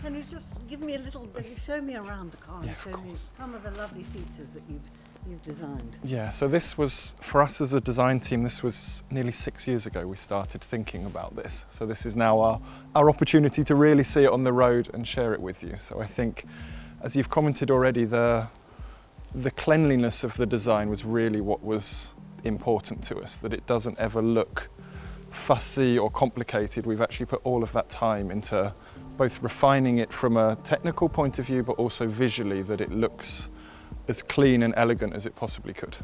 Can you just give me a little bit, show me around the car and show me some of the lovely features that you've designed? Yeah, so this was, for us as a design team, this was nearly 6 years ago we started thinking about this. So this is now our opportunity to really see it on the road and share it with you. So I think, as you've commented already, the cleanliness of the design was really what was important to us, that it doesn't ever look fussy or complicated. We've actually put all of that time into both refining it from a technical point of view, but also visually, that it looks as clean and elegant as it possibly could.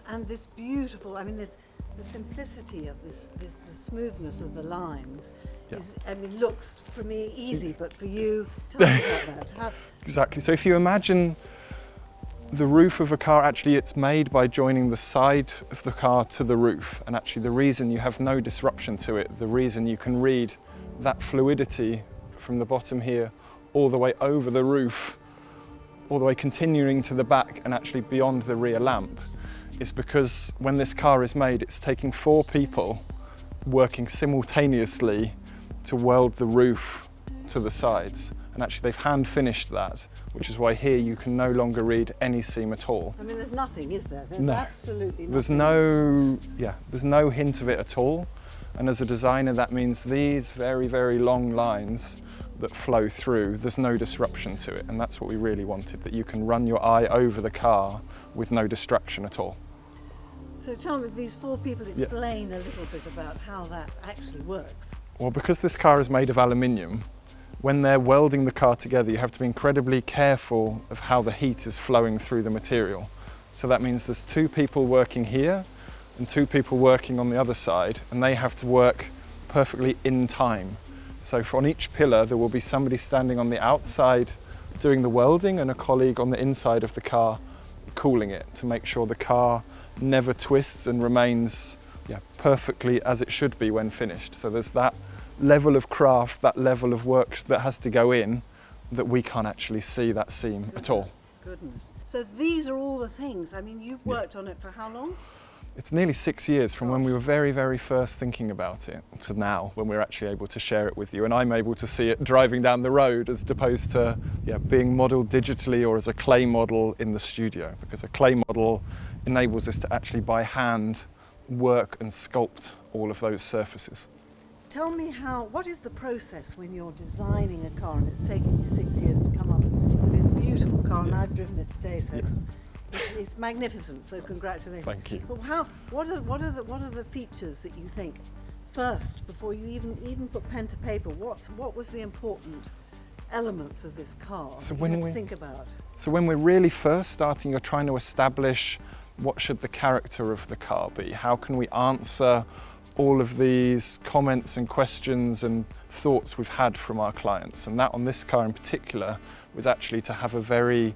And this beautiful, I mean, the simplicity of the smoothness of the lines is, I mean, looks for me easy, but for you, tell me about that. Exactly. So if you imagine the roof of a car, actually it's made by joining the side of the car to the roof, and actually the reason you have no disruption to it, the reason you can read that fluidity from the bottom here all the way over the roof, all the way continuing to the back and actually beyond the rear lamp, is because when this car is made, it's taking 4 people working simultaneously to weld the roof to the sides. And actually they've hand finished that, which is why here you can no longer read any seam at all. I mean, there's nothing, is there? There's no. Absolutely nothing. There's no hint of it at all. And as a designer, that means these very, very long lines that flow through, there's no disruption to it. And that's what we really wanted, that you can run your eye over the car with no distraction at all. So tell me, these 4 people, explain a little bit about how that actually works. Well, because this car is made of aluminium, when they're welding the car together, you have to be incredibly careful of how the heat is flowing through the material. So that means there's 2 people working here and 2 people working on the other side, and they have to work perfectly in time. So on each pillar, there will be somebody standing on the outside doing the welding and a colleague on the inside of the car cooling it to make sure the car never twists and remains perfectly as it should be when finished. So there's that level of craft, that level of work that has to go in, that we can't actually see that seam at all. Goodness. So these are all the things. I mean, you've worked on it for how long? It's nearly 6 years from when we were very, very first thinking about it to now, when we're actually able to share it with you. And I'm able to see it driving down the road as opposed to being modelled digitally or as a clay model in the studio, because a clay model enables us to actually by hand work and sculpt all of those surfaces. Tell me what is the process when you're designing a car and it's taken you 6 years to come up with this beautiful car, and I've driven it today, so it's magnificent, so congratulations. Thank you. But what are the features that you think first, before you even put pen to paper, what was the important elements of this car that you had to think about? So when we're really first starting, you're trying to establish what should the character of the car be? How can we answer all of these comments and questions and thoughts we've had from our clients? And that on this car in particular was actually to have a very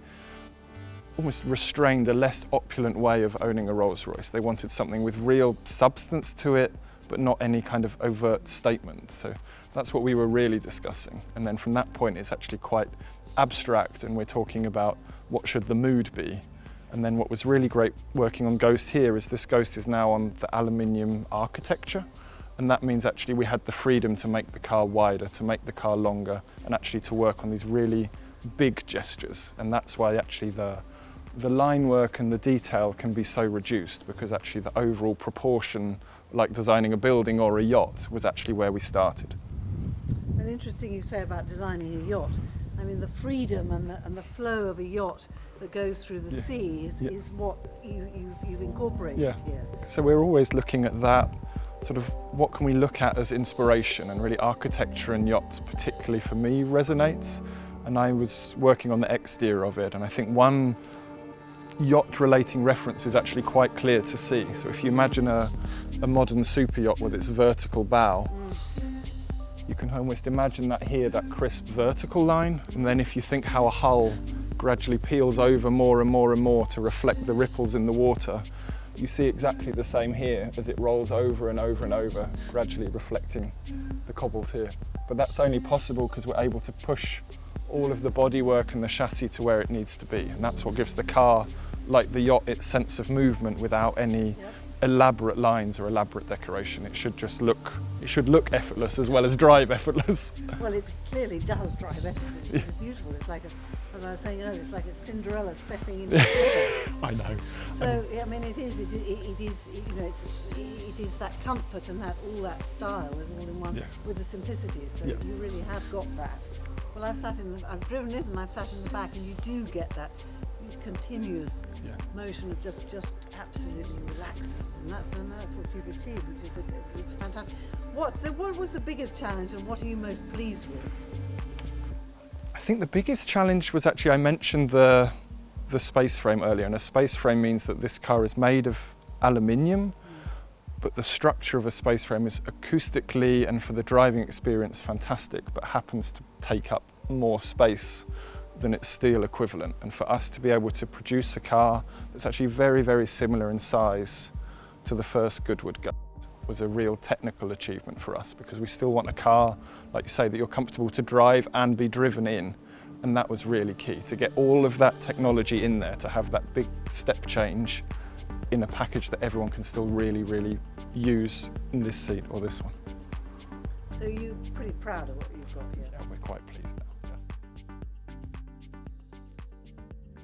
almost restrained, a less opulent way of owning a Rolls-Royce. They wanted something with real substance to it, but not any kind of overt statement. So that's what we were really discussing. And then from that point, it's actually quite abstract, and we're talking about what should the mood be. And then what was really great working on Ghost here is this Ghost is now on the aluminium architecture. And that means actually we had the freedom to make the car wider, to make the car longer, and actually to work on these really big gestures. And that's why actually the line work and the detail can be so reduced, because actually the overall proportion, like designing a building or a yacht, was actually where we started. And interesting you say about designing a yacht. I mean, the freedom and the flow of a yacht that goes through the sea is what you've incorporated here. So we're always looking at that, sort of what can we look at as inspiration, and really architecture and yachts particularly for me resonates. And I was working on the exterior of it, and I think one yacht relating reference is actually quite clear to see. So if you imagine a modern super yacht with its vertical bow, you can almost imagine that here, that crisp vertical line. And then if you think how a hull gradually peels over more and more and more to reflect the ripples in the water, you see exactly the same here as it rolls over and over and over, gradually reflecting the cobbles here. But that's only possible because we're able to push all of the bodywork and the chassis to where it needs to be. And that's what gives the car, like the yacht, its sense of movement without any elaborate lines or elaborate decoration. It should just look, it should look effortless as well as drive effortless. Well, it clearly does drive effortless. It's beautiful. It's like, as I was saying earlier, it's like a Cinderella stepping into the I know. So I mean, it is, you know, it is that comfort and that all that style is all in one with the simplicity. So you really have got that. Well, I've driven it and I've sat in the back, and you do get that continuous motion of just absolutely relaxing, and that's what you've achieved, which is fantastic. What was the biggest challenge, and what are you most pleased with? I think the biggest challenge was actually, I mentioned the space frame earlier, and a space frame means that this car is made of aluminium, but the structure of a space frame is acoustically and for the driving experience fantastic, but happens to take up more space than its steel equivalent. And for us to be able to produce a car that's actually very, very similar in size to the first Goodwood Guide was a real technical achievement for us, because we still want a car, like you say, that you're comfortable to drive and be driven in. And that was really key, to get all of that technology in there, to have that big step change in a package that everyone can still really, really use in this seat or this one. So you're pretty proud of what you've got here? Yeah, we're quite pleased now. Yeah.